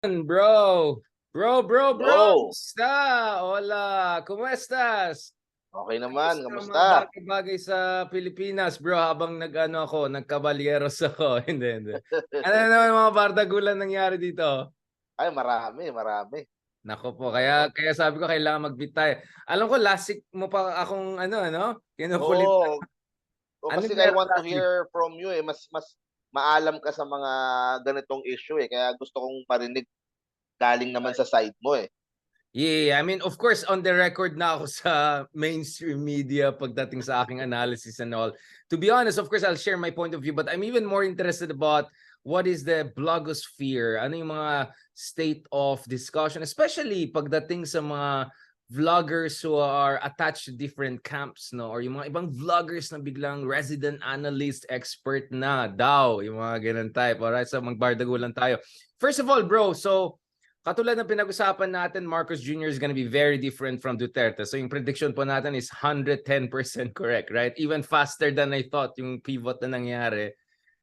Bro. Bro. Hello. Kamusta? Hola. ¿Cómo estás? Okay naman, Kamusta ang mga kamusta? bagay-bagay sa Pilipinas, bro? Habang nagkabalyeros ako. Hindi. Ano na naman mga bardagulan nangyari dito? Ay marami. Nako po, kaya Oo. kaya sabi ko kailangan mag-meet tayo. Alam ko last week mo pa akong kinukulit. Oo. O Anong kasi I meron want to last week? hear from you, eh, mas maalam ka sa mga ganitong issue, eh, kaya gusto kong marinig galing naman sa side mo, eh. Yeah, I mean, of course, on the record na ako sa mainstream media pagdating sa aking analysis and all. To be honest, of course, I'll share my point of view, but I'm even more interested about what is the blogosphere, ano yung mga state of discussion, especially pagdating sa mga vloggers who are attached to different camps, no? Or yung mga ibang vloggers na biglang resident analyst, expert na daw, yung mga ganun type. Alright, so magbardagulan tayo. First of all, bro, so katulad ng pinag-usapan natin, Marcos Jr. is gonna be very different from Duterte. So yung prediction po natin is 110% correct, right? Even faster than I thought yung pivot na nangyari.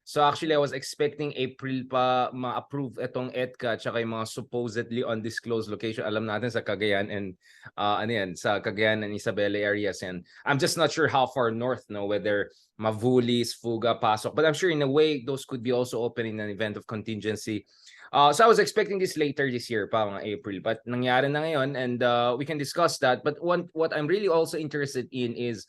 So actually, I was expecting April pa ma-approve itong EDCA tsaka yung mga supposedly undisclosed location. Alam natin sa Cagayan and sa Cagayan and Isabela areas. And I'm just not sure how far north, no, whether Mavulis, Fuga, Pasok. But I'm sure in a way, those could be also open in an event of contingency. So I was expecting this later this year, pa mga April. But nangyari na ngayon and we can discuss that. But what I'm really also interested in is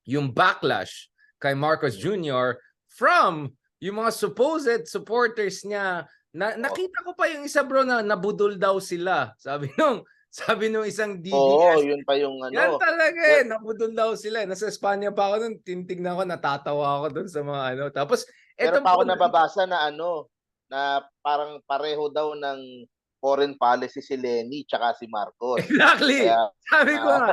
yung backlash kay Marcos Jr. from yung mga supposed supporters niya. Oo. Nakita ko pa yung isa, bro, na nabudol daw sila. Sabi nung isang Oo, DDS. yun pa yung Yan ano, talaga yan nabudol daw sila. Nasa Espanya pa ako nun, tinitignan ko, natatawa ako dun sa mga ano. Tapos, eto meron pa po, ako nababasa na ano, na parang pareho daw ng foreign policy si Lenny tsaka si Marcos. exactly. Kaya, Sabi ko ah,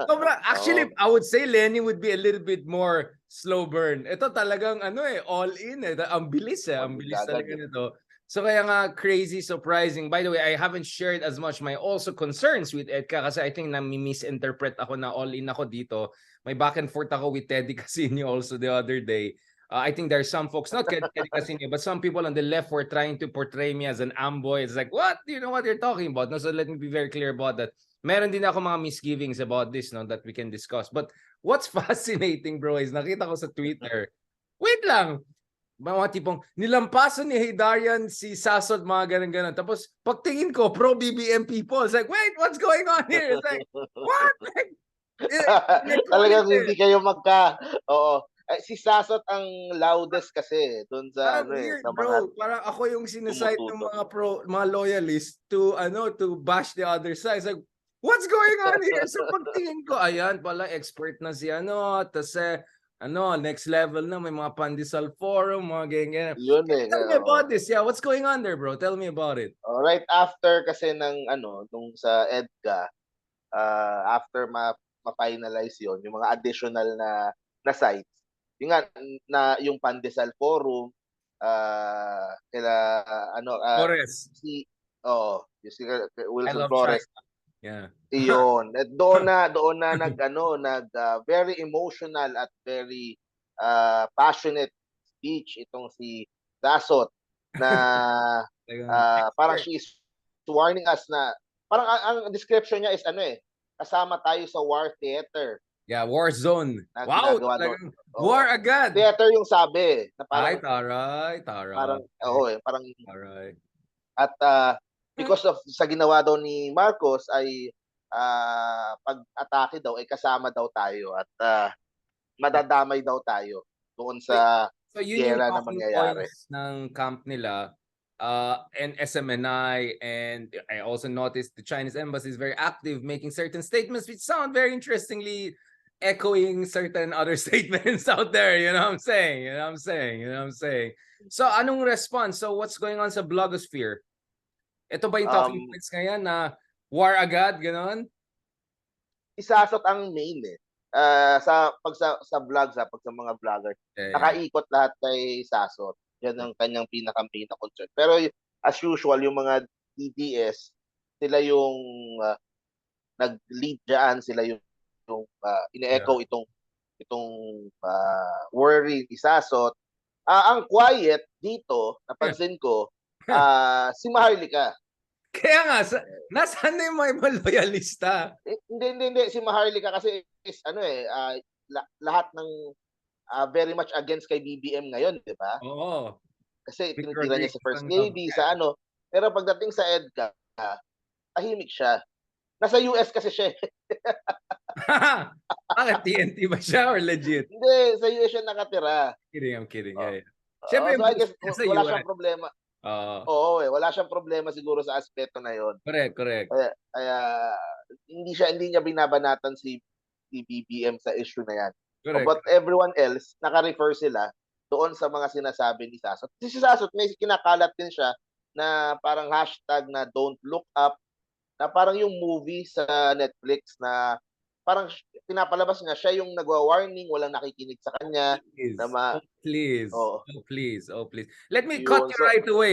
nga, actually, oo, I would say Lenny would be a little bit more slow burn. Ito talagang all in eh. Ang bilis eh. all Ang in bilis agad, talaga eh. nito. So kaya nga crazy, surprising. By the way, I haven't shared as much my also concerns with Edka kasi I think misinterpret ako na all in ako dito. May back and forth ako with Teddy Casino also the other day. I think there are some folks, not Teddy Casino, but some people on the left were trying to portray me as an amboy. It's like, what? Do you know what you're talking about? No, so let me be very clear about that. Meron din ako mga misgivings about this, no, that we can discuss. But what's fascinating, bro, is nakita ko sa Twitter, wait lang, mga tipong nilampasan ni Heydarian si Sasod, mga ganun-ganun. Tapos pagtingin ko, pro-BBM people. It's like, wait, what's going on here? It's like, what? Like, pinagkulit Talagang eh. hindi kayo oo. Si Sasot ang loudest kasi dun sa Parang ano, eh, weird, sa mga bro. Parang ako yung sinesite ng tumututok. mga loyalists to bash the other side. It's like, what's going on here? So pagtingin ko, ayan pala, expert na si tas next level na, may mga pandesal forum, mga ganyan. Yun, eh, Tell me oo. about this. Yeah, what's going on there, bro? Tell me about it. Right after kasi ng nung sa EDCA, after ma-finalize yun, yung mga additional na sites, yun nga na yung Pandesal Forum, kila Flores. si yung si I Wilson love China. Flores, Yeah. iyon. At doon na very emotional at very passionate speech itong si Dasot na parang Expert. she is warning us na parang ang description niya is kasama tayo sa war theater Yeah, war zone. na Wow, ginagawa doon. talagang war Oo. agad. Theater yung sabi na Ay, parang taray, parang taray, parang taray. at because of sa ginawa daw ni Marcos ay pag-atake daw ay kasama daw tayo at madadamay daw tayo doon sa So yun yung giyera na talking mangyayari. points ng camp nila, and SMNI, and I also noticed the Chinese embassy is very active making certain statements which sound very interestingly echoing certain other statements out there. You know what I'm saying? You know what I'm saying? You know what I'm saying? So anong response? So what's going on sa blogosphere? Ito ba yung talking Um, points ngayon na war agad, ganon? Isasot ang main, eh. Sa vlogs, pag sa mga vlogger, Yeah. nakaikot lahat kay Sasot. Yan ang kanyang pinaka-main na concern. Pero as usual, yung mga DDS, sila yung nag-lead diyan, sila yung Yeah. ine-echo itong worry ni Sasot. Ang quiet dito, napansin ko, si Maharlika. Kaya nga, nasaan na yung mga loyalista? Hindi. Si Maharlika kasi is lahat ng very much against kay BBM ngayon, di ba? Oo. Kasi Vic tinitira niya Rodriguez si First ang Lady sa ano. Pero pagdating sa EDCA, tahimik siya. Nasa US kasi siya. Bakit TNT ba siya or legit? Hindi, sa US siya nakatira. I'm kidding. Oh. Yeah. Siyempre, So I guess sa wala US. siyang problema. Oo. Oo, wala siyang problema siguro sa aspeto na 'yon. Correct. Kaya hindi niya binabanatan si BBM sa issue na 'yan. But Correct. everyone else, naka-refer sila doon sa mga sinasabi ni Sasot. Si Sasot may kinakalat din siya na parang hashtag na don't look up, na parang yung movie sa Netflix na parang pinapalabas niya siya yung nagwa-warning, walang nakikinig sa kanya na Please. oo. Oh, please. Let me cut Yun. you So, right away.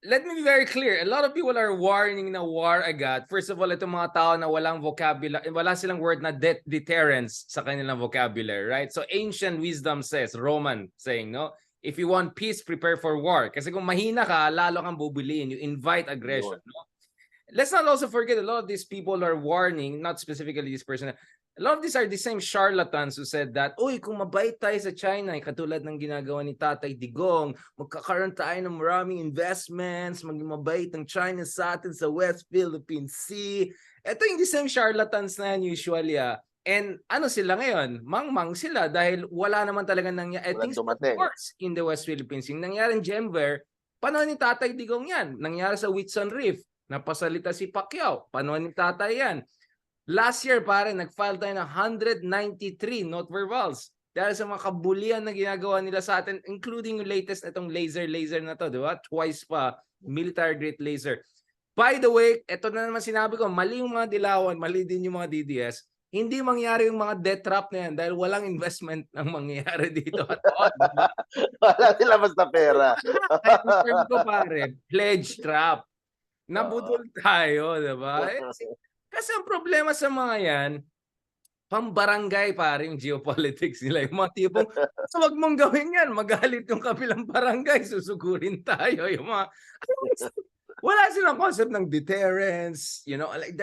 Let me be very clear. A lot of people are warning na war agad. First of all, itong mga tao na walang vocabulary, wala silang word na deterrence sa kanilang vocabulary, right? So ancient wisdom says, Roman saying, no? If you want peace, prepare for war. Kasi kung mahina ka, lalo kang bubuliin. You invite aggression, no? Let's not also forget a lot of these people are warning, not specifically this person. A lot of these are the same charlatans who said that, uy, kung mabait tayo sa China, katulad ng ginagawa ni Tatay Digong, magkakaroon tayo ng maraming investments, maging mabait ang China sa atin sa West Philippine Sea. Ito yung the same charlatans na yan usually. And ano sila ngayon? Mangmang sila dahil wala naman talaga nangyari. Things got worse in the West Philippine Sea. Nangyari in Gemver, panahon ni Tatay Digong yan. Nangyari sa Whitsun Reef. Napasalita si Pacquiao. Panahon ni Tatay yan. Last year, pare, nag-file tayo ng 193 note verbals dahil sa mga kabulian na ginagawa nila sa atin, including yung latest itong laser na to, di ba? Twice pa, military grade laser. By the way, ito na naman sinabi ko, mali yung mga dilawan, mali din yung mga DDS. Hindi mangyari yung mga death trap na yan dahil walang investment ang mangyayari dito at all. Diba? Wala sila basta pera. Ay, term ko, pare, pledge trap. Nabudol tayo, diba? Kasi ang problema sa mga yan, pambarangay pare yung geopolitics nila. Yung mga tipong, wag mong gawin yan, magalit yung kabilang barangay, susugurin tayo. Yung mga, wala silang concept ng deterrence, you know, like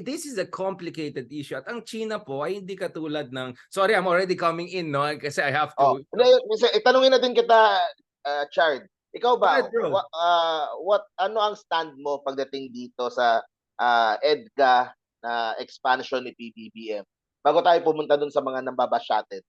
this is a complicated issue. At ang China po ay hindi katulad ng, sorry, I'm already coming in, no? Kasi I have to. Itanungin natin kita, Chard. Ikaw ba, ano ang stand mo pagdating dito sa EDCA na expansion ni PBBM? Bago tayo pumunta dun sa mga nambabash natin.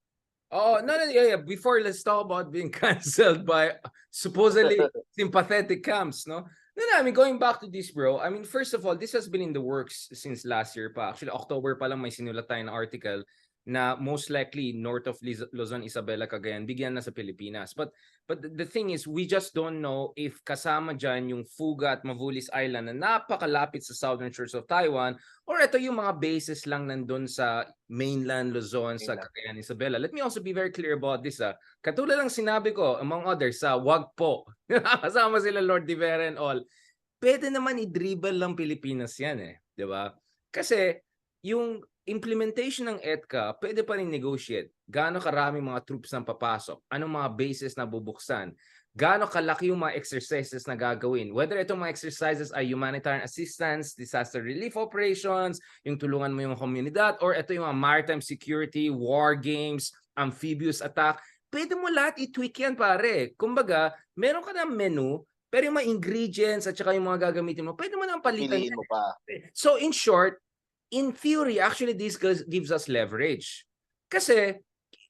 Oh, no, yeah. Before, let's talk about being canceled by supposedly sympathetic camps, no? No, I mean, going back to this, bro, I mean, first of all, this has been in the works since last year pa. Actually, October pa lang may sinulat tayo na article na most likely north of Luzon, Isabela, Cagayan, bigyan na sa Pilipinas. But the thing is, we just don't know if kasama dyan yung Fuga at Mavulis Island na napakalapit sa southern shores of Taiwan, or ito yung mga bases lang nandun sa mainland Luzon, sa Cagayan, Isabela. Let me also be very clear about this. Katulad lang sinabi ko, among others, sa wag po. Kasama sila Lord Di Vera and all. Pwede naman i-dribble lang Pilipinas yan eh. Diba? Kasi yung implementation ng EDCA, pwede pa rin negotiate. Gaano karami mga troops na papasok? Anong mga bases na bubuksan? Gaano kalaki yung mga exercises na gagawin? Whether itong mga exercises ay humanitarian assistance, disaster relief operations, yung tulungan mo yung komunidad, or ito yung mga maritime security, war games, amphibious attack, pwede mo lahat i-tweak yan, pare. Kumbaga, meron ka ng menu, pero yung mga ingredients at saka yung mga gagamitin mo, pwede mo nang palitan yan. Mo pa. So in short, in theory, actually, this gives us leverage. Kasi,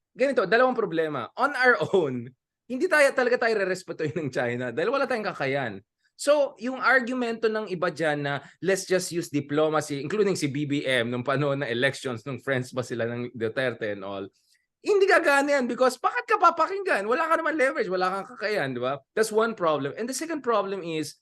ganito, dalawang problema. On our own, hindi tayo re-respetuhin ng China dahil wala tayong kakayan. So, yung argumento ng iba dyan na let's just use diplomacy, including si BBM nung panahon na elections, nung friends ba sila ng Duterte and all, hindi gagana yan because bakit ka papakinggan? Wala ka naman leverage, wala kang kakayan, di ba? That's one problem. And the second problem is,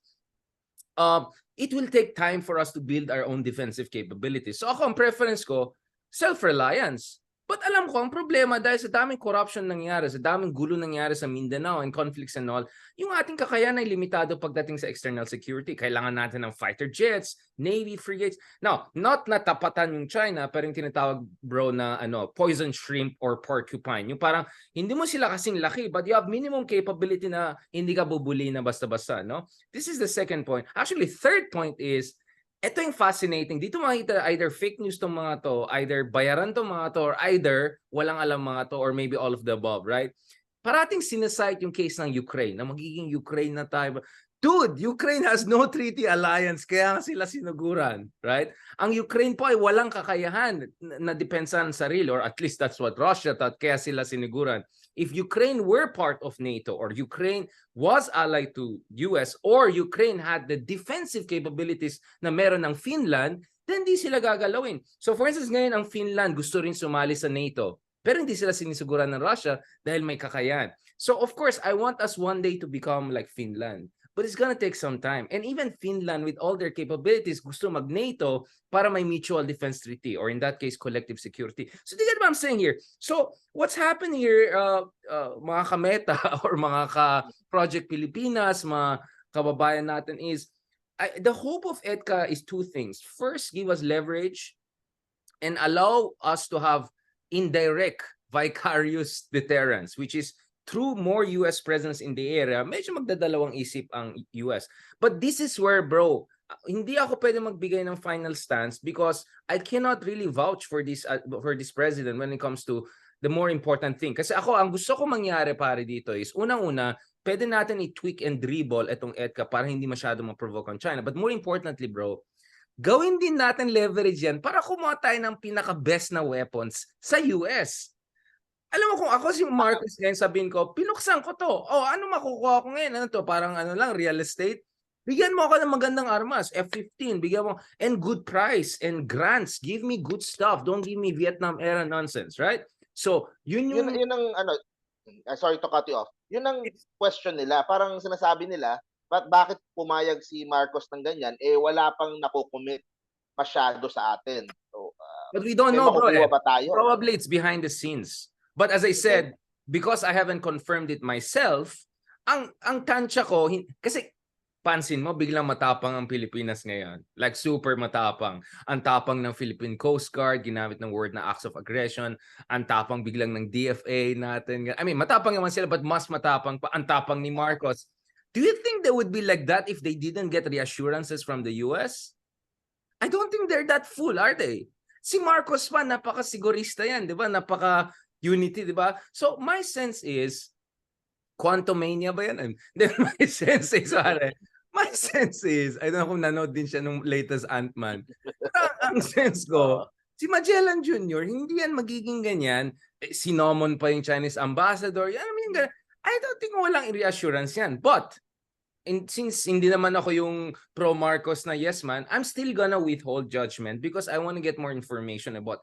it will take time for us to build our own defensive capabilities. So ako, ang preference ko, self-reliance. But alam ko, ang problema dahil sa daming corruption nangyari, sa daming gulo nangyari sa Mindanao and conflicts and all, yung ating kakayahan ay limitado pagdating sa external security. Kailangan natin ng fighter jets, navy frigates. Now, not natapatan yung China, pero yung tinatawag, bro, na poison shrimp or porcupine. Yung parang hindi mo sila kasing laki, but you have minimum capability na hindi ka bubuli na basta-basta, no? This is the second point. Actually, third point is, ito yung fascinating. Dito makita either fake news tong mga to, either bayaran tong mga to, or either walang alam mga to, or maybe all of the above, right? Parating sinasite yung case ng Ukraine, na magiging Ukraine na tayo. Dude, Ukraine has no treaty alliance, kaya sila sinuguran, right? Ang Ukraine po ay walang kakayahan na depensahan sarili, or at least that's what Russia thought, kaya sila siniguran. If Ukraine were part of NATO, or Ukraine was allied to US, or Ukraine had the defensive capabilities na meron ng Finland, then di sila gagalawin. So for instance, ngayon ang Finland gusto rin sumali sa NATO, pero hindi sila sinisiguran ng Russia dahil may kakayahan. So of course, I want us one day to become like Finland. But it's gonna take some time. And even Finland, with all their capabilities, gusto mag-NATO para may mutual defense treaty, or in that case, collective security. So, do you get what I'm saying here? So, what's happening here, mga ka-Meta or mga ka-Project Pilipinas, mga kababayan natin is, the hope of EDCA is two things. First, give us leverage and allow us to have indirect vicarious deterrence, which is through more US presence in the area. Medyo magdadalawang isip ang US. But this is where, bro, hindi ako pwede magbigay ng final stance because I cannot really vouch for this president when it comes to the more important thing. Kasi ako, ang gusto ko mangyari pare dito is, unang-una, pwede natin i-tweak and dribble itong EDCA para hindi masyado ma-provoke ang China. But more importantly, bro, gawin din natin leverage yan para kumuha tayo ng pinaka-best na weapons sa US. Alam mo, kung ako si Marcos ngayon, sabihin ko, pinuksan ko to. Oh, ano makukuha ko ngayon? Ano to? Parang lang, real estate. Bigyan mo ako ng magandang armas, F-15, bigyan mo, and good price, and grants. Give me good stuff. Don't give me Vietnam era nonsense, right? So, yun ang sorry to cut you off. Yun ang question nila. Parang sinasabi nila, bakit pumayag si Marcos ng ganyan? Wala pang nakukomit masyado sa atin. So, but we don't know, bro. Ba tayo? Probably it's behind the scenes. But as I said, because I haven't confirmed it myself, ang tansya ko, kasi pansin mo, biglang matapang ang Pilipinas ngayon. Like super matapang. Ang tapang ng Philippine Coast Guard, ginamit ng word na acts of aggression. Ang tapang biglang ng DFA natin. I mean, matapang naman sila, but mas matapang pa. Ang tapang ni Marcos. Do you think they would be like that if they didn't get reassurances from the US? I don't think they're that fool, are they? Si Marcos pa, napaka-sigurista yan, di ba? Unity, di ba? So, my sense is, Quantumania ba yan? Then my sense is, I don't know kung nanood din siya nung latest Ant-Man. Ang sense ko, si Magellan Jr., hindi yan magiging ganyan. Sinomon pa yung Chinese ambassador. I don't think walang reassurance yan. But, since hindi naman ako yung pro-Marcos na yes man, I'm still gonna withhold judgment because I want to get more information about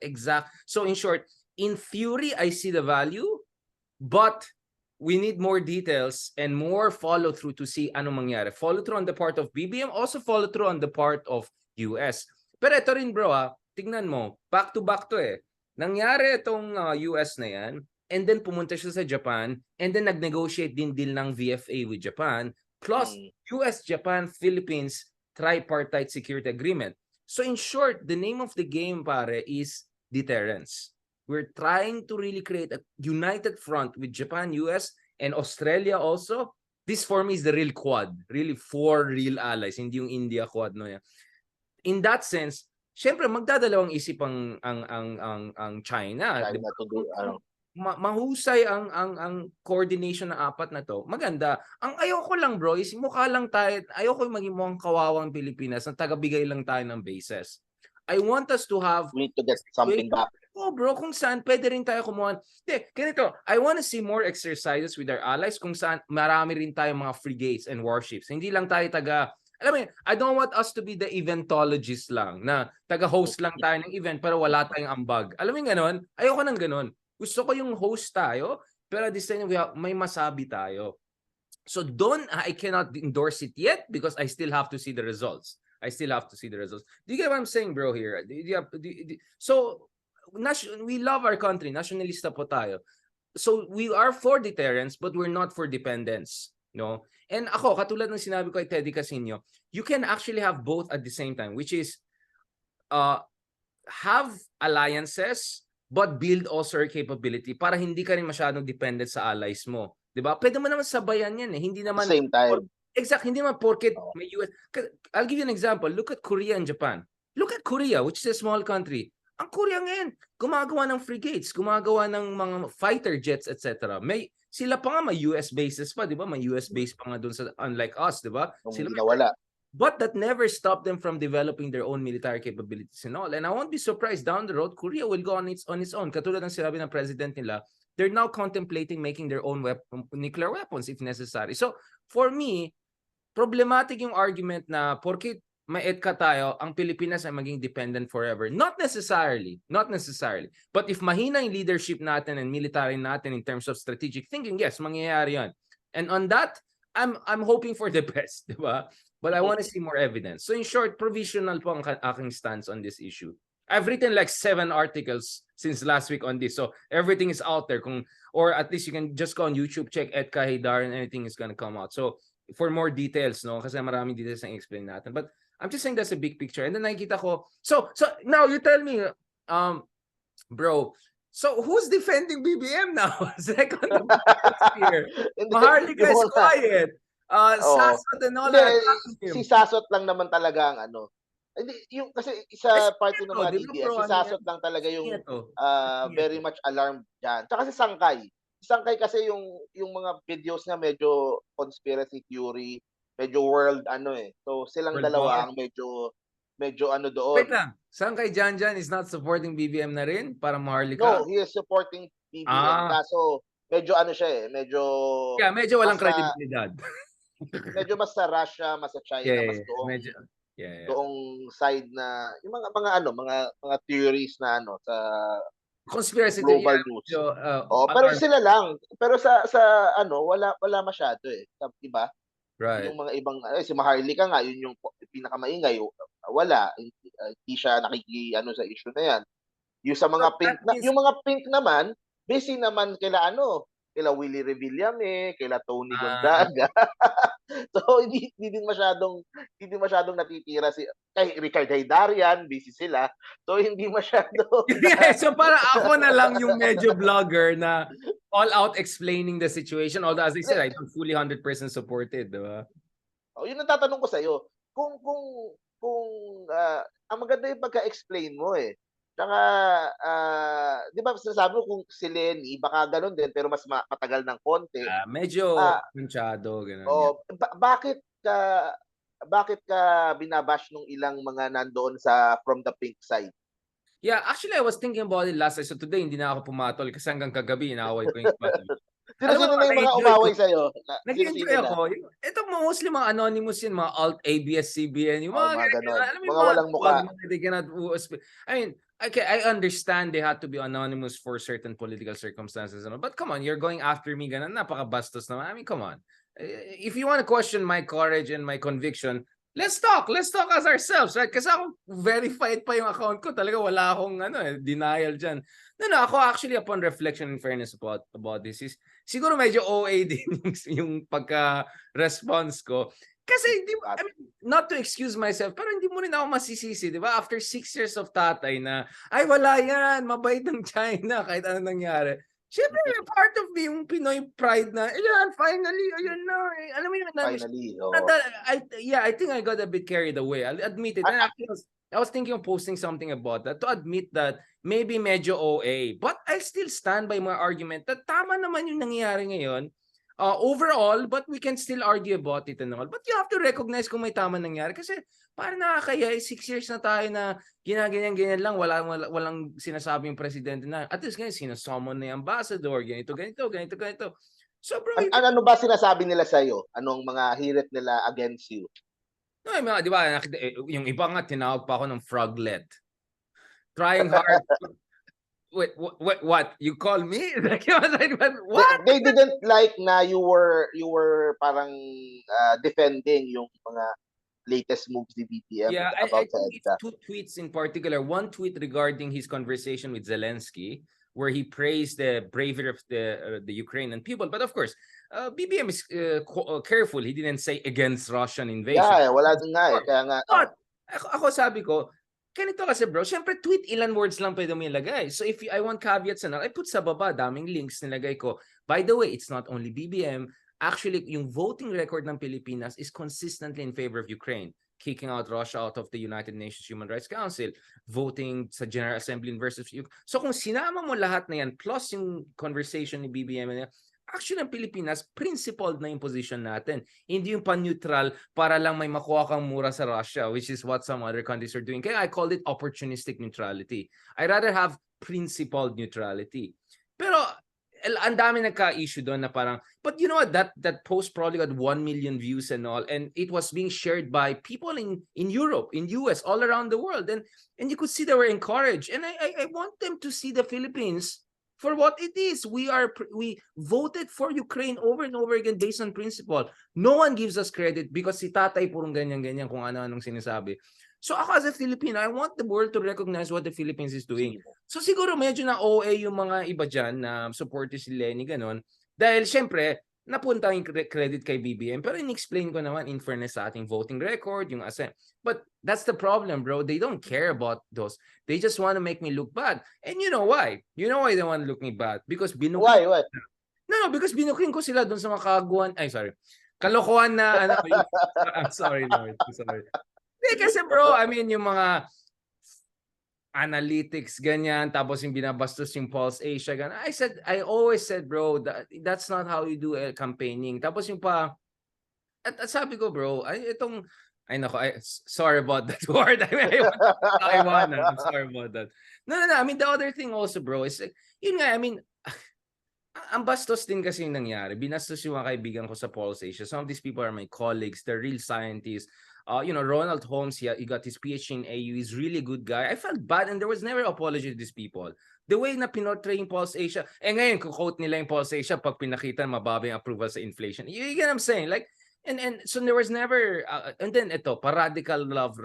So, in short, in theory, I see the value, but we need more details and more follow-through to see ano mangyari. Follow-through on the part of BBM, also follow-through on the part of US. Pero ito rin, bro, tignan mo, back-to-back to Nangyari itong US na yan, and then pumunta siya sa Japan, and then nag-negotiate din deal ng VFA with Japan, plus US, Japan, Philippines tripartite security agreement. So in short, the name of the game, pare, is deterrence. We're trying to really create a united front with Japan, US, and Australia also. This for me is the real quad. Really 4 real allies, hindi yung India quad. No? In that sense, syempre magdadalawang isip ang China. Mahusay ang coordination ng apat na to. Maganda. Ang ayoko lang, bro, is mukha lang tayo, ayoko maging mukhang kawawang Pilipinas na tagabigay lang tayo ng bases. I want us to have... We need to get something back. Oh, bro, kung saan pwede rin tayo kumuha. Ganito, I want to see more exercises with our allies kung saan marami rin tayo mga frigates and warships. Hindi lang tayo alam mo yun, I don't want us to be the eventologist lang, na taga-host lang tayo ng event pero wala tayong ambag. Alam mo yung ganon? Ayoko ng ganon. Gusto ko yung host tayo, pero this time may masabi tayo. So I cannot endorse it yet because I still have to see the results. Do you get what I'm saying, bro, here? So, we love our country, nationalista po tayo. So we are for deterrence, but we're not for dependence. No? And ako, katulad ng sinabi ko kay Teddy Casino, you can actually have both at the same time, which is have alliances but build also your capability para hindi ka rin masyadong dependent sa allies mo. 'Di ba? Pwede mo naman sabayan yan eh. Hindi naman Same time. Exact, hindi naman porket may US. I'll give you an example. Look at Korea and Japan. Look at Korea, which is a small country. Ang Korea ngayon, gumagawa ng frigates, gumagawa ng mga fighter jets, etc. Sila pa nga may US bases pa, 'di ba? May US base pa nga doon sa unlike us, 'di ba? Sila nawala. But that never stopped them from developing their own military capabilities and all. And I won't be surprised down the road, Korea will go on its own. Katulad ng sinabi ng president nila, they're now contemplating making their own nuclear weapons if necessary. So, for me, problematic yung argument na porkit may EDCA tayo, ang Pilipinas ay maging dependent forever. Not necessarily. Not necessarily. But if mahina yung leadership natin and military natin in terms of strategic thinking, yes, mangyayari yan. And on that, I'm hoping for the best, di ba? But I want to see more evidence. So in short, provisional po ang aking stance on this issue. I've written like 7 articles since last week on this. So everything is out there. Or at least you can just go on YouTube, check EDCA, Heydarian, anything is gonna come out. So for more details, no? Kasi maraming details na explain natin. But I'm just saying that's a big picture. And then nakikita ko, so now you tell me, bro, so who's defending BBM now? Second here. Maharlika is quiet. Sasot and all that. Si Sasot lang naman talaga ang ano. Hindi yung kasi isa party ng mga DDS, si Sasot lang talaga yung very much alarmed diyan. Tsaka si Sangkay. Si Sangkay kasi yung mga videos niya medyo conspiracy theory, medyo world ano eh. So silang world dalawa ang medyo ano doon. Wait lang. Sangkay Janjan is not supporting BBM na rin para Maharlika? No, he is supporting BBM. Kaso medyo ano siya eh, medyo walang kredibilidad. Medyo mas sa Russia, mas sa China, mas doong doong side na yung mga theories na ano sa conspiracy global news. Pero sila lang. Pero sa ano wala masyado eh. Sa iba. Right. Yung mga ibang si Maharlika nga yun yung pinakamaingay. Wala, hindi siya ano sa issue na yan. Yung sa mga yung mga pink naman, busy naman kila Willie Revillame, kila Tony Gonzaga. So hindi din masyadong natitira kay Richard Heydarian, busy sila. So hindi masyado. So para ako na lang yung medyo vlogger na all out explaining the situation. Although as I said, I don't fully 100% supported, di ba? Yun ang tatanong ko sa iyo. Kung ang maganda yung pagka-explain mo eh. Saka, di ba sinasabi mo kung si Lenny, baka ganun din, pero mas matagal ng konti. Medyo manchado, ganun. Bakit ka binabash nung ilang mga nandoon from the pink side? Yeah, actually, I was thinking about it last night. So today, hindi na ako pumatol kasi hanggang kagabi, inaaway ko yung iba. Sino na yung mga umaway sa'yo? Nag-enjoy ako. Ito mostly mga anonymous yun, mga alt ABS-CBN, yung mga ganon. Mga walang mukha. I mean, okay, I understand they had to be anonymous for certain political circumstances. But come on, you're going after me, ganun, napakabastos naman. I mean, come on. If you want to question my courage and my conviction, let's talk as ourselves, right? Kasi ako, verified pa yung account ko. Talaga wala akong denial dyan. No, ako actually upon reflection and fairness about this is, siguro medyo OA din yung pagka-response ko. Kasi, I mean, not to excuse myself, pero hindi mo rin ako masisisi, di ba? After 6 years of tatay na, ay wala yan, mabait ng China, kahit ano nangyari. Siyempre, part of me, yung Pinoy pride na, ayan, finally, ayan na. Alam mo yun, finally, I think I got a bit carried away. I'll admit it. I was thinking of posting something about that to admit that maybe medyo OA. But I'll still stand by my argument that tama naman yung nangyayari ngayon. Overall, but we can still argue about it and all. But you have to recognize kung may tama nangyari. Kasi parang nakakaya, 6 years na tayo na ginaganyan-ganyan lang, walang sinasabi yung presidente na, at least ganyan, sinasummon na yung ambassador, ganito. So bro, ano ba sinasabi nila sa'yo? Anong mga hirit nila against you? No, di ba, yung iba nga, tinawag pa ako ng froglet. Trying hard. Wait, what? You call me? What? They didn't like na you were parang defending yung mga latest moves ni BBM Yeah, I about sa think it's EDCA. 2 tweets in particular. One tweet regarding his conversation with Zelensky, where he praised the bravery of the Ukrainian people. But of course, BBM is careful. He didn't say against Russian invasion. Yeah, wala din nga eh. Kaya nga, But ako sabi ko, ganito kasi bro, syempre tweet ilan words lang pwede mo ilagay. So if I want caveats and all, I put sa baba, daming links nilagay ko. By the way, it's not only BBM. Actually, yung voting record ng Pilipinas is consistently in favor of Ukraine. Kicking out Russia out of the United Nations Human Rights Council, voting sa General Assembly versus Ukraine. So kung sinama mo lahat na yan, plus yung conversation ni BBM, actually ang Pilipinas, principled na yung position natin. Hindi yung pan-neutral para lang may makuha kang mura sa Russia, which is what some other countries are doing. Kaya I called it opportunistic neutrality. I rather have principled neutrality. Pero ang dami nagka-issue doon na parang, but you know what, that post probably got 1 million views and all, and it was being shared by people in Europe, in US, all around the world, and you could see they were encouraged. And I want them to see the Philippines for what it is. We voted for Ukraine over and over again based on principle. No one gives us credit because si tatay purong ganyan-ganyan kung ano-anong sinasabi. So ako as a Filipino, I want the world to recognize what the Philippines is doing. So siguro medyo na OA yung mga iba dyan na supporters si Lenny, ganon. Dahil syempre, napunta yung credit kay BBM. Pero in-explain ko naman in fairness sa ating voting record, yung assent. But that's the problem, bro. They don't care about those. They just want to make me look bad. And you know why? You know why they want to look me bad? Because binukin. why? No, because binukin ko sila dun sa mga kagaguhan. Ay, sorry. Kalokohan na, ano, I'm sorry, Lord. I'm sorry. Kasi bro, I mean, yung mga analytics, ganyan, tapos yung binabastos yung Pulse Asia, ganyan. I always said, bro, that's not how you do campaigning. Tapos yung pa, at sabi ko, bro, sorry about that word. I'm sorry about that. No, I mean, the other thing also, bro, is, yun nga, I mean, ang bastos din kasi yung nangyari. Binastos yung mga kaibigan ko sa Pulse Asia. Some of these people are my colleagues. They're real scientists. Ronald Holmes, he got his PhD in AU. He's really good guy. I felt bad and there was never apology to these people. The way na pinortray yung Pulse Asia, ngayon, quote nila yung Pulse Asia pag pinakita mababa yung approval sa inflation. You get what I'm saying? Like, and so there was never, and then ito, radical love.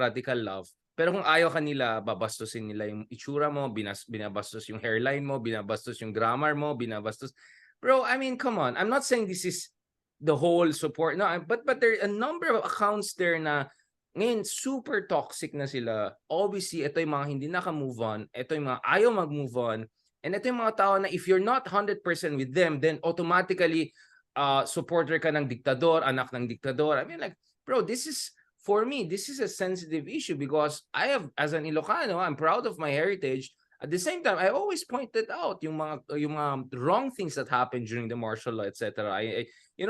Pero kung ayaw kanila, babastusin nila yung itsura mo, binabastos yung hairline mo, binabastos yung grammar mo, binabastos. Bro, I mean, come on. I'm not saying this is the whole support. No, but there are a number of accounts there na ngayon super toxic na sila. Obviously, ito yung mga hindi naka-move on. Ito yung mga ayaw mag-move on. And ito yung mga tao na if you're not 100% with them, then automatically supporter ka ng diktador, anak ng diktador. I mean, like, bro, for me, this is a sensitive issue because I have, as an Ilocano, I'm proud of my heritage. At the same time, I always pointed out yung mga wrong things that happened during the martial law, etc.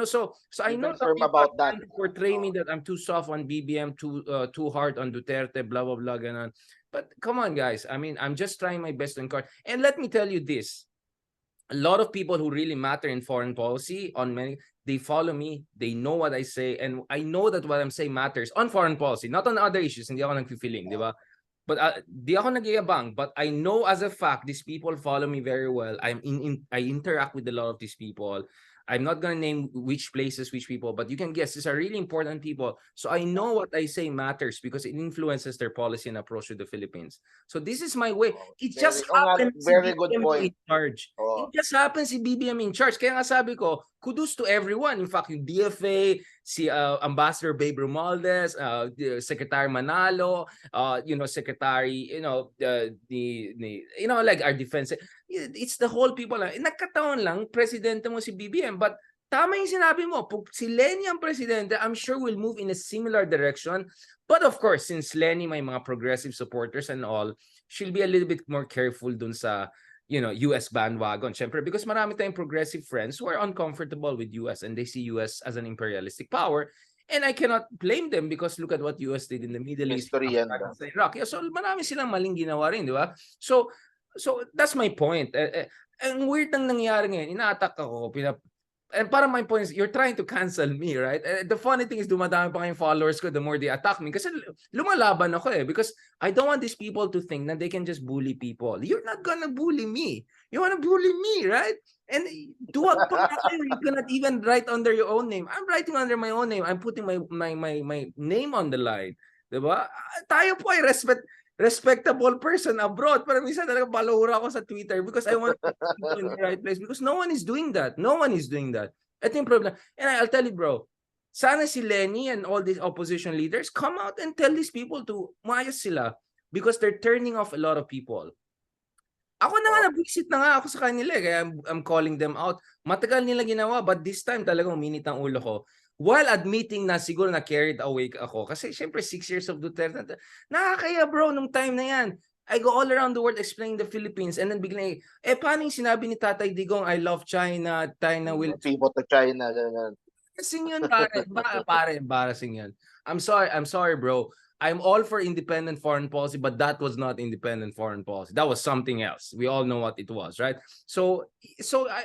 So I know some people about that. portray me that I'm too soft on BBM, too hard on Duterte, blah blah blah, ganon. But come on, guys. I mean, I'm just trying my best to encourage. And let me tell you this: a lot of people who really matter in foreign policy, they follow me. They know what I say, and I know that what I'm saying matters on foreign policy, not on other issues. Hindi ako nag-feeling, di ba? But di ako nag-iabang, but I know as a fact these people follow me very well. I interact with a lot of these people. I'm not going to name which places, which people, but you can guess these are really important people. So I know what I say matters because it influences their policy and approach to the Philippines. So this is my way. It just happens very good point. In charge. It just happens si BBM in charge. Kaya nga sabi ko, kudos to everyone. In fact, yung DFA, si Ambassador Babe Romualdez, Secretary Manalo, Secretary, like our defense. It's the whole people lang. Nagkataon lang, presidente mo si BBM. But tama yung sinabi mo, si Lenny ang presidente, I'm sure will move in a similar direction. But of course, since Lenny may mga progressive supporters and all, she'll be a little bit more careful dun sa US bandwagon. Syempre, because marami tayong progressive friends who are uncomfortable with US and they see US as an imperialistic power. And I cannot blame them because look at what US did in the Middle East, sa Iraq. So marami silang maling ginawa rin, di ba? So that's my point. Ang weird nang nangyari ngayon, ina-attack ako, And para my point is, you're trying to cancel me, right? The funny thing is, dumadami pa kayong followers ko, the more they attack me. Kasi lumalaban ako eh. Because I don't want these people to think that they can just bully people. You're not gonna bully me. You wanna bully me, right? And duwag pa nga kayo. You cannot even write under your own name. I'm writing under my own name. I'm putting my name on the line. Diba? Tayo po ay respectable person abroad. Pero minsan talaga balura ako sa Twitter because I want to put people in the right place because no one is doing that. No one is doing that. Ito yung problem. And I'll tell you, bro, sana si Lenny and all these opposition leaders come out and tell these people to maayos sila because they're turning off a lot of people. Ako na nga, nag-visit na nga ako sa kanila eh, kaya I'm calling them out. Matagal nila ginawa, but this time talagang uminit ang ulo ko. While admitting na siguro na carried away ako. Kasi syempre 6 years of Duterte, nakakaya bro nung time na yan. I go all around the world explaining the Philippines and then biglang, paano yung sinabi ni Tatay Digong, I love China, China will... People to China, ganyan. Embarrassing yun, pare, embarrassing yun. I'm sorry bro. I'm all for independent foreign policy, but that was not independent foreign policy. That was something else. We all know what it was, right? So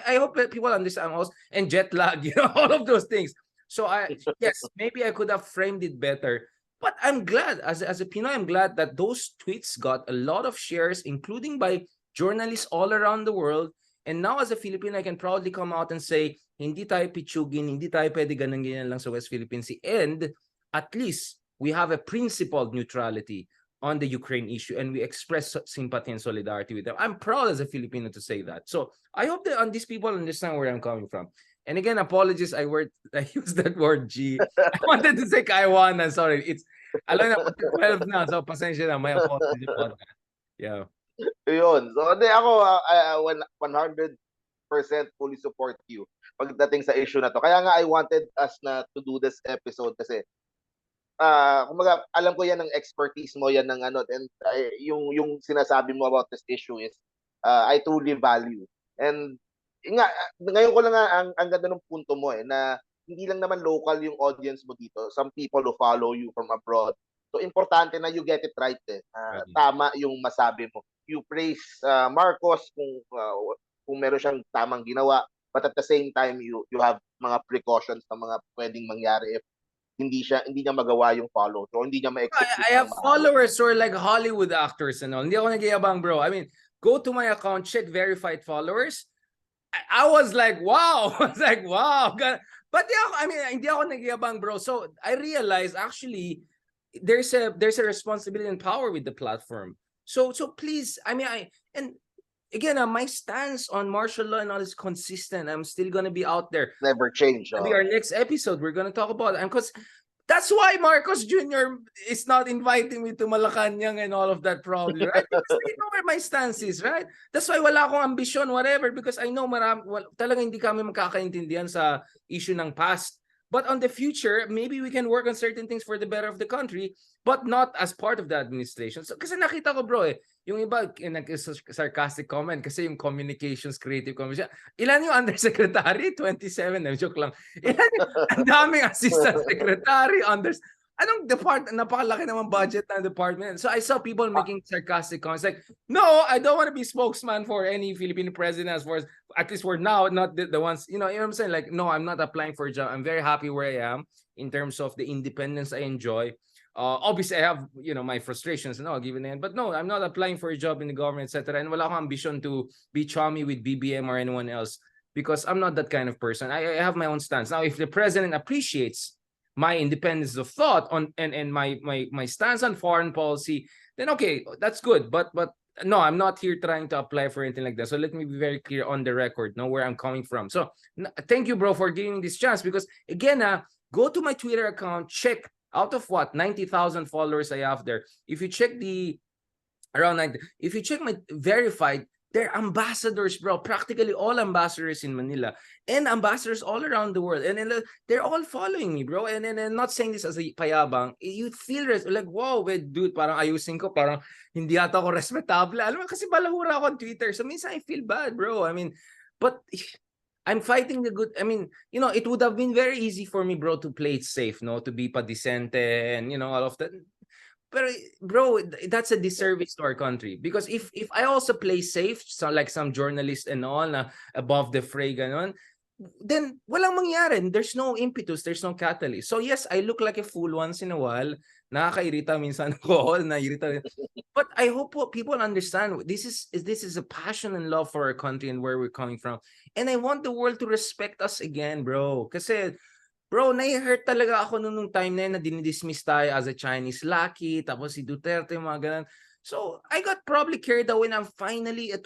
I hope that people understand also, and jet lag, all of those things. So yes, maybe I could have framed it better, but I'm glad as a Pinoy, I'm glad that those tweets got a lot of shares, including by journalists all around the world. And now as a Filipino, I can proudly come out and say, hindi tayo pitsugin, hindi tayo pwede ganyan lang sa West Philippine Sea. And at least we have a principled neutrality on the Ukraine issue, and we express sympathy and solidarity with them. I'm proud as a Filipino to say that. So I hope that these people understand where I'm coming from. And again, apologies, I used that word G. I wanted to say Kaiwanan, sorry. It's, alam na, 12 na, so pasensya na, my apologies about that. Yeah. Yun. So, ako, 100% fully support you pagdating sa issue na to. Kaya nga, I wanted us na to do this episode kasi kumbaga, alam ko yan ng expertise mo, yan ng ano, and yung sinasabi mo about this issue is I truly value. And nga, ngayon ko lang ang ganda ng punto mo na hindi lang naman local yung audience mo dito. Some people who follow you from abroad. So, importante na you get it right Tama yung masabi mo. You praise Marcos kung meron siyang tamang ginawa, but at the same time, you have mga precautions na mga pwedeng mangyari if hindi niya magawa yung follow. So, hindi niya ma-execute. I have followers who are like Hollywood actors and all. Hindi ako nag-iabang, bro. I mean, go to my account, check verified followers. I was like, wow. I was like, wow. But hindi ako nag-iabang, bro. So I realized actually there's a responsibility and power with the platform. So please, and again, my stance on martial law and all is consistent. I'm still gonna be out there. Never change. Maybe our next episode, we're gonna talk about it. Because that's why Marcos Jr. is not inviting me to Malacanang and all of that probably, right? Because they know where my stance is, right? That's why wala akong ambisyon, whatever, because I know talaga hindi kami magkakaintindihan sa issue ng past. But on the future, maybe we can work on certain things for the better of the country, but not as part of the administration. So, kasi nakita ko, bro, yung iba, sarcastic comment, kasi yung communications, creative communication, ilan yung undersecretary? 27, joke lang. Ilan yung, ang daming assistant secretary, anong department, napakalaki naman budget ng department. So I saw people making sarcastic comments like, no, I don't want to be spokesman for any Filipino president as far as, at least for now, not the ones, you know what I'm saying? Like, no, I'm not applying for a job. I'm very happy where I am in terms of the independence I enjoy. Obviously, I have, my frustrations and all given in, but no, I'm not applying for a job in the government, etc. And wala akong ambition to be chummy with BBM or anyone else because I'm not that kind of person. I have my own stance. Now, if the president appreciates my independence of thought and my stance on foreign policy, then okay, that's good. But no, I'm not here trying to apply for anything like that. So let me be very clear on the record, know where I'm coming from. So thank you, bro, for giving me this chance because again, go to my Twitter account, check out of what 90,000 followers I have there. If you check if you check my verified, they're ambassadors, bro. Practically all ambassadors in Manila and ambassadors all around the world. And they're all following me, bro. And I'm not saying this as a payabang. You feel like, wow, dude, parang ayusin ko, parang hindi ata ako respetable. Alam mo, kasi balahura ako on Twitter. So minsan I feel bad, bro. But I'm fighting the good. It would have been very easy for me, bro, to play it safe, no? To be pa-decente and, all of that. But bro, that's a disservice to our country because if I also play safe, so like some journalists and all na above the fray ganon, then walang mangyari. There's no impetus, there's no catalyst. So yes, I look like a fool once in a while. Nakakairita minsan ako, nairita. But I hope people understand this is a passion and love for our country and where we're coming from. And I want the world to respect us again, bro. Kasi bro, nai-hurt talaga ako nung time na yun na dinidismiss tayo as a Chinese lucky, tapos si Duterte, mga ganun. So, I got probably carried away na finally a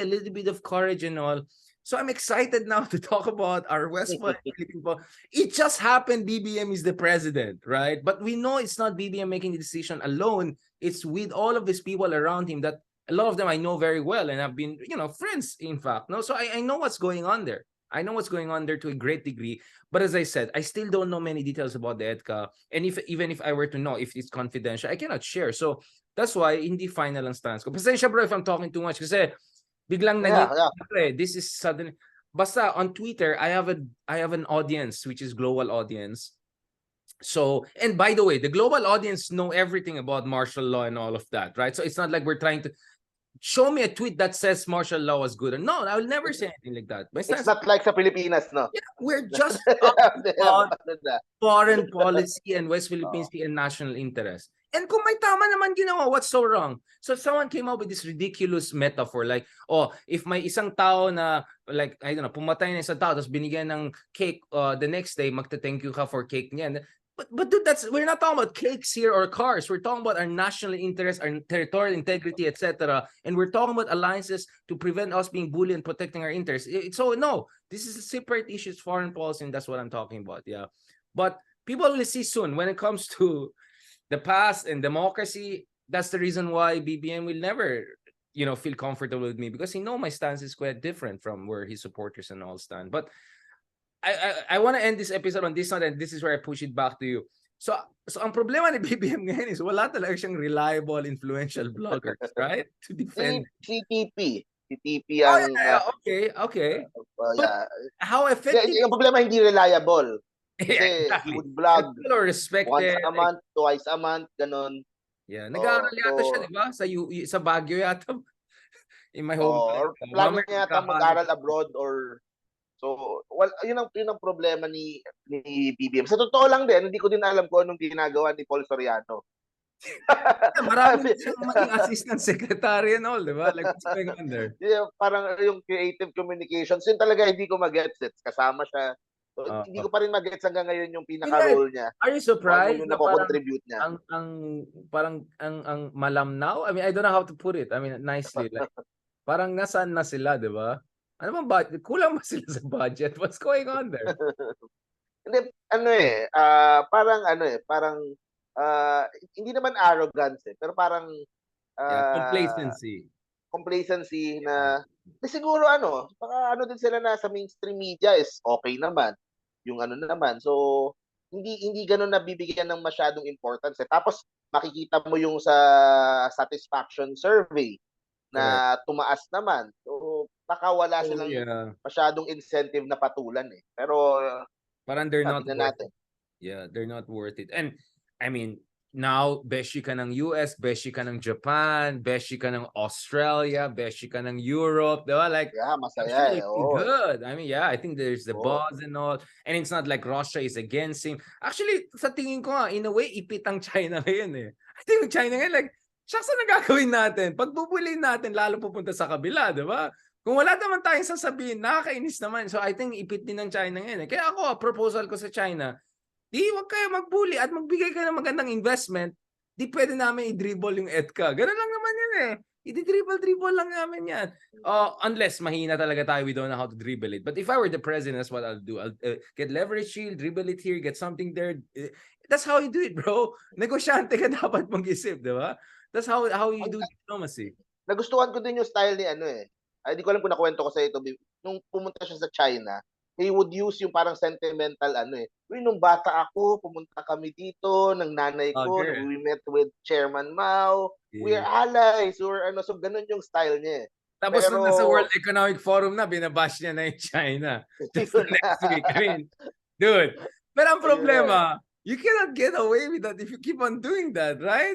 little bit of courage and all. So, I'm excited now to talk about our West Philippine people. It just happened BBM is the president, right? But we know it's not BBM making the decision alone. It's with all of these people around him that a lot of them I know very well and have been, friends, in fact. No, so I know what's going on there. I know what's going on there to a great degree. But as I said, I still don't know many details about the EDCA. And even if I were to know if it's confidential, I cannot share. So that's why hindi final ang stance ko. Pasensya bro if I'm talking too much kasi biglang this is sudden. Basta on Twitter, I have an audience which is global audience. So, and by the way, the global audience know everything about martial law and all of that, right? So it's not like we're trying to show me a tweet that says martial law was good. No, I will never say anything like that. It's not like sa Pilipinas, no? Yeah, we're just about foreign policy and West Philippines and national interest. And kung may tama naman ginawa, what's so wrong? So someone came up with this ridiculous metaphor like, if may isang tao na, like, I don't know, pumatay na isang tao, tapos binigyan ng cake the next day, magte-thank you ka for cake niya. But dude, we're not talking about cakes here or cars. We're talking about our national interest, our territorial integrity, etc. And we're talking about alliances to prevent us being bullied and protecting our interests. So no, this is a separate issue, foreign policy, and that's what I'm talking about. Yeah, but people will see soon when it comes to the past and democracy. That's the reason why BBM will never, feel comfortable with me because he know my stance is quite different from where his supporters and all stand. But I want to end this episode on this note, and this is where I push it back to you. So ang problema ni BBM ngayon is wala talaga siyang reliable, influential bloggers, right? To defend. Si TP ang... Okay. But how effective... Yung problema, hindi reliable. Kasi exactly. would blog respected. Once a month, twice a month, ganun. Yeah, nag-aaral yata siya, di ba? Sa Baguio yata. In my home. Or plano niya yata mag-aral abroad or... So, yun ang problema ni BBM. Sa totoo lang din, hindi ko din alam kung anong ginagawa ni Paul Soriano. Marami siyang maging assistant secretary and all, di ba? Like, what's going on there? Yeah, parang yung creative communications, yun talaga hindi ko mag-gets. Kasama siya. So, hindi ko pa rin mag-gets hanggang ngayon yung pinaka-role niya. Are you surprised na contribute niya? Ang malamnaw? I mean, I don't know how to put it. I mean, nicely. Like, parang nasaan na sila, di ba? Ano bang budget? Kulang ba sila sa budget? What's going on there? Hindi, parang hindi naman arrogance pero parang complacency na siguro baka din sila na sa mainstream media is okay naman. Yung naman. So, hindi ganoon nabibigyan ng masyadong importance. Tapos, makikita mo yung sa satisfaction survey na tumaas naman. So, baka wala silang masyadong incentive na patulan Pero parang they're not worth it. Yeah, they're not worth it. And I mean, now beshi ka ng US, beshi ka ng Japan, beshi ka ng Australia, beshi ka ng Europe, diba? Like, yeah, masaya good. I mean, yeah, I think there's the buzz and all. And it's not like Russia is against him. Actually, sa tingin ko in a way, ipit ang China ngayon I think China ngayon, like, shucks na gagawin natin. Pagbubulin natin, lalo pupunta sa kabila, di ba? Kung wala naman tayong sasabihin, nakakainis naman. So I think ipit din ng China ngayon. Kaya ako, proposal ko sa China, wag kayo magbully at magbigay kayo ng magandang investment. Di pwede namin i-dribble yung EDCA. Ganun lang naman yan I-dribble lang namin yan. Unless mahina talaga tayo, we don't know how to dribble it. But if I were the president, that's what I'll do. I'll get leverage shield, dribble it here, get something there. That's how you do it, bro. Negosyante ka dapat mag-isip, di ba? That's how you do diplomacy. Nagustuhan ko din yung style ni hindi ko alam kung nakwento ko sa ito. Nung pumunta siya sa China, he would use yung parang sentimental nung bata ako, pumunta kami dito ng nanay ko, we met with Chairman Mao. We're allies or so ganun yung style niya Tapos nung nasa World Economic Forum na, binabash niya na yung China. Just next week. I mean, dude. Pero ang problema, you cannot get away with that if you keep on doing that, right?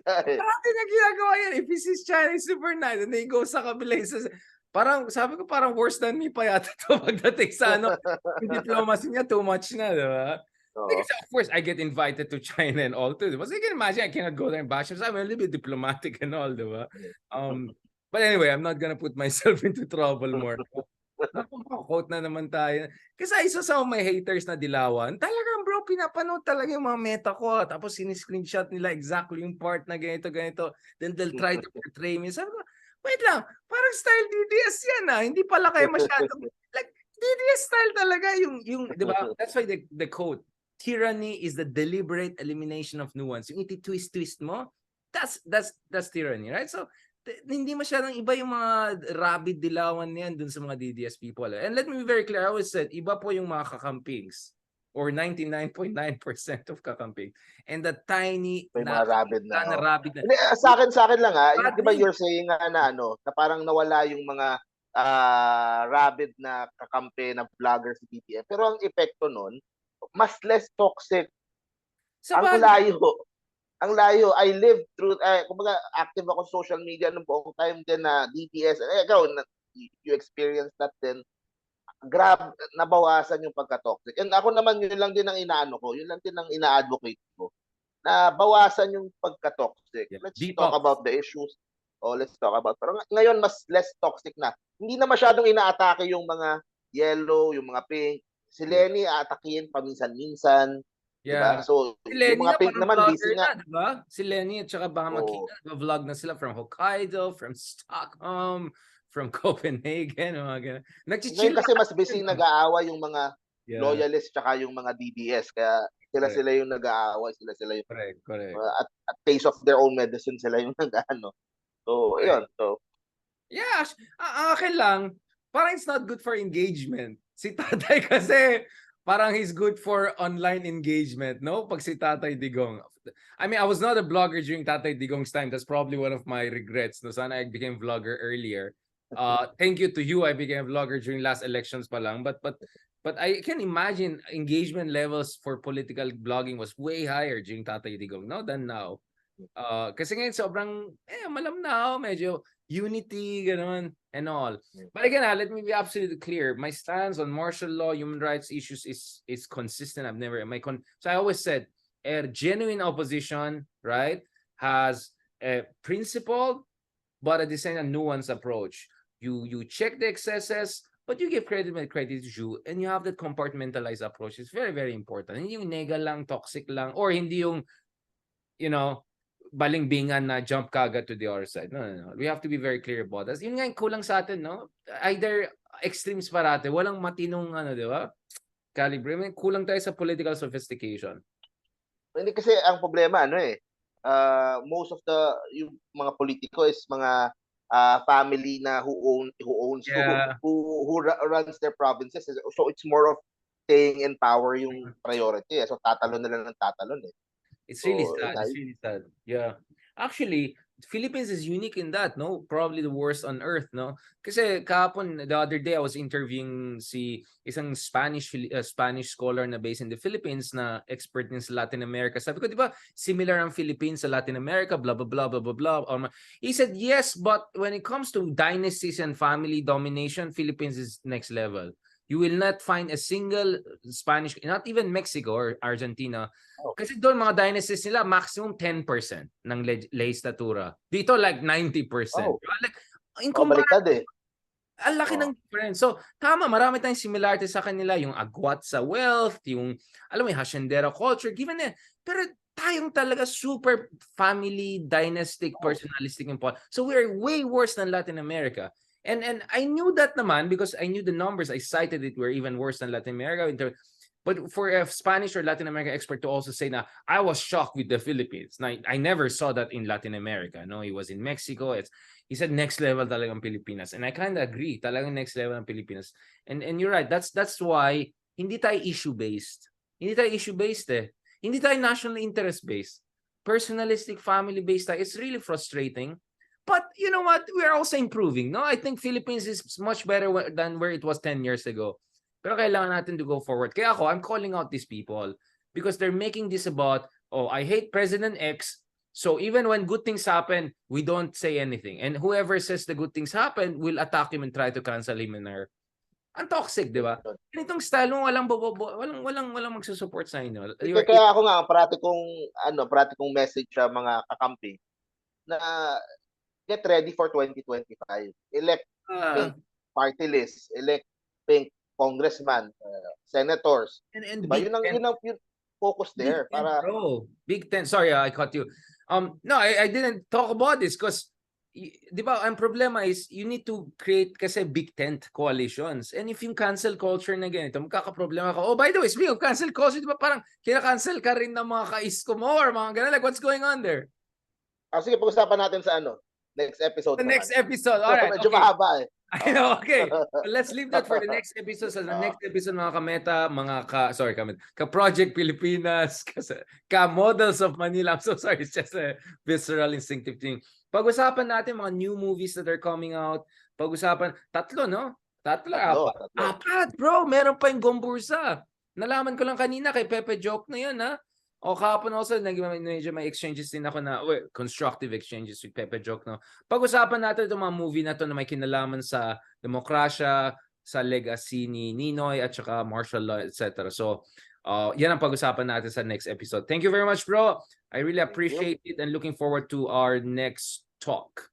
Parati na ginagawa yan. If he sees China is super nice and then he goes sa kabila, Parang sabi ko parang worse than me pa yata 'to pagdating sa ano, yung diplomacy niya too much na, 'di ba? Oo. Kasi of course I get invited to China and all too. But you can imagine I cannot go there and bash him. So I'm a little bit diplomatic and all, 'di ba? But anyway, I'm not gonna put myself into trouble more. Naku, quote na naman tayo. Kasi I saw some of my haters na dilawan. Talagang bro, pinapanood talaga yung mga meta ko. Tapos siniscreenshot nila exactly yung part na ganito, ganito. Then they'll try to portray me. Sabi ko, wait lang, parang style DDS yan ah. Hindi pala kayo masyadong, like, DDS style talaga yung di ba? That's why the quote, tyranny is the deliberate elimination of nuance. Yung iti-twist-twist mo, that's tyranny, right? So, hindi masyadong iba yung mga rabid dilawan niyan dun sa mga DDS people. And let me be very clear, I always said, iba po yung mga kakampings or 99.9% of kakamping. And the tiny May na mga rabid na. rabid na. Hindi, sa akin lang yung, di ba Badly. you're saying nga na ano, na parang nawala yung mga rabid na kakampi ng vlogger si BBM. Pero ang epekto nun, mas less toxic. Sa Ang bagay, layo. Ang layo. I lived through, kumbaga, active ako sa social media nung buong time din na DPS. Ikaw, you experienced that din. Grab, nabawasan yung pagka-toxic. And ako naman, yun lang din ang inaano ko. Yun lang din ang ina-advocate ko. Na bawasan yung pagka-toxic. yeah. Let's talk Detox. about the issues. Let's talk about. Pero ngayon, mas less toxic na. Hindi na masyadong inaatake yung mga yellow, yung mga pink. Si Yeah. Lenny, aatakihin paminsan-minsan. Diba? Yeah. So, Si yung Lenny mga nga pink parang naman, vlogger busy nga. na, di ba? Si Lenny at saka baka makita, vlog na sila from Hokkaido, from Stockholm, from Copenhagen, mga ganun. Ngayon Nag-chill kasi mas busy nag-aaway yung mga Yeah, loyalist tsaka yung mga DDS. Kaya correct, sila yung nag-aaway, sila yung correct. at taste of their own medicine sila yung nag-ano. So, Correct. ayun. So, Yeah, ang akin lang, parang it's not good for engagement. Si Tatay kasi, parang he's good for online engagement, no? Pag si Tatay Digong. I mean, I was not a blogger during Tatay Digong's time. That's probably one of my regrets. No, sana I became vlogger earlier. Thank you to you, I became a vlogger during last elections pa lang. But I can imagine engagement levels for political blogging was way higher during Tatay Digong, no, than now. Kasi ngayon sobrang malamnao, medyo unity, gano'n, and all. But again, let me be absolutely clear. My stance on martial law, human rights issues is consistent. I've never, so I always said, a genuine opposition, right, has a principled, but at the same time, nuanced approach. You check the excesses, but you give credit when credit is due, and you have that compartmentalized approach. It's very, very important. Hindi yung nega lang, toxic lang, or hindi yung, baling-bingan na jump kagad to the other side. No. We have to be very clear about that. Yun nga yung kulang sa atin, no? Either extremes parate, walang matinong, di ba? Calibre. Kulang tayo sa political sophistication. hindi kasi ang problema, most of yung mga politiko is mga family na who owns, Yeah. who runs their provinces. So it's more of staying in power yung priority. So tatalon na lang ng tatalon eh. It's really So, sad. It's really sad. Yeah. Actually, Philippines is unique in that, no? Probably the worst on earth, no? Kasi kahapon, the other day, I was interviewing isang Spanish scholar na based in the Philippines na expert din sa Latin America. Sabi ko, di ba, similar ang Philippines sa Latin America, blah, blah, blah, blah, blah, blah. He said, yes, but when it comes to dynasties and family domination, Philippines is next level. You will not find a single Spanish, not even Mexico or Argentina. Kasi doon mga dynasties nila, maximum 10% ng legislatura. Dito like 90%. Like, baliktad eh. Ang laki ng difference. So, tama, marami tayong similarity sa kanila. Yung agwat sa wealth, yung, alam mo, yung haciendera culture, given eh. Pero tayong talaga super family, dynastic, personalistic. So, we're way worse than Latin America. And I knew that naman because I knew the numbers. I cited it were even worse than Latin America. But for a Spanish or Latin American expert to also say na, I was shocked with the Philippines. Now, I never saw that in Latin America. No, he was in Mexico. He said next level talagang Pilipinas. And I kind of agree. Talagang next level ng Pilipinas. And you're right. That's why hindi tayo issue-based. Hindi tayo issue-based eh. Hindi tayo national interest-based. Personalistic, family-based tayo. It's really frustrating. But you know what? We're also improving. No, I think Philippines is much better than where it was 10 years ago. Pero kailangan natin to go forward. Kaya I'm calling out these people because they're making this about, I hate President X, So even when good things happen, we don't say anything. And whoever says the good things happen will attack him and try to cancel him in our... Ang toxic, di ba? Ganitong style mo, walang magsusupport sa inyo. Kaya ako nga, parati kong message sa mga kakampi na get ready for 2025. Elect pink party list, elect pink congressman, senators. And diba? Yun ang focus there. Para... Big Tent. Sorry, I cut you. No, I didn't talk about this because, di ba, ang problema is you need to create kasi big tent coalitions. And if yung cancel culture na ganito, magkakaproblema ka. Oh, by the way, speaking of cancel culture, di ba parang kinakancel ka rin ng mga ka-isko mo or mga ganun? Like, what's going on there? Sige, pag-usapan natin sa next episode. The next episode. All right. Medyo mahaba eh. I know, okay. Let's leave that for the next episode. Sa next episode, mga kameta, ka-Project Pilipinas, ka-Models of Manila. I'm so sorry, it's just a visceral, instinctive thing. Pag-usapan natin mga new movies that are coming out. Pag-usapan, tatlo, no? Apat, bro. Meron pa yung Gombursa. Nalaman ko lang kanina kay Pepe Joke na yun, ha? O kahapon also, medyo may exchanges din ako na, constructive exchanges with Pepe Joke, no? Pag-usapan natin itong mga movie na to na may kinalaman sa demokrasya, sa legacy ni Ninoy, at saka martial law, etc. So, yan ang pag-usapan natin sa next episode. Thank you very much, bro. I really appreciate it and looking forward to our next talk.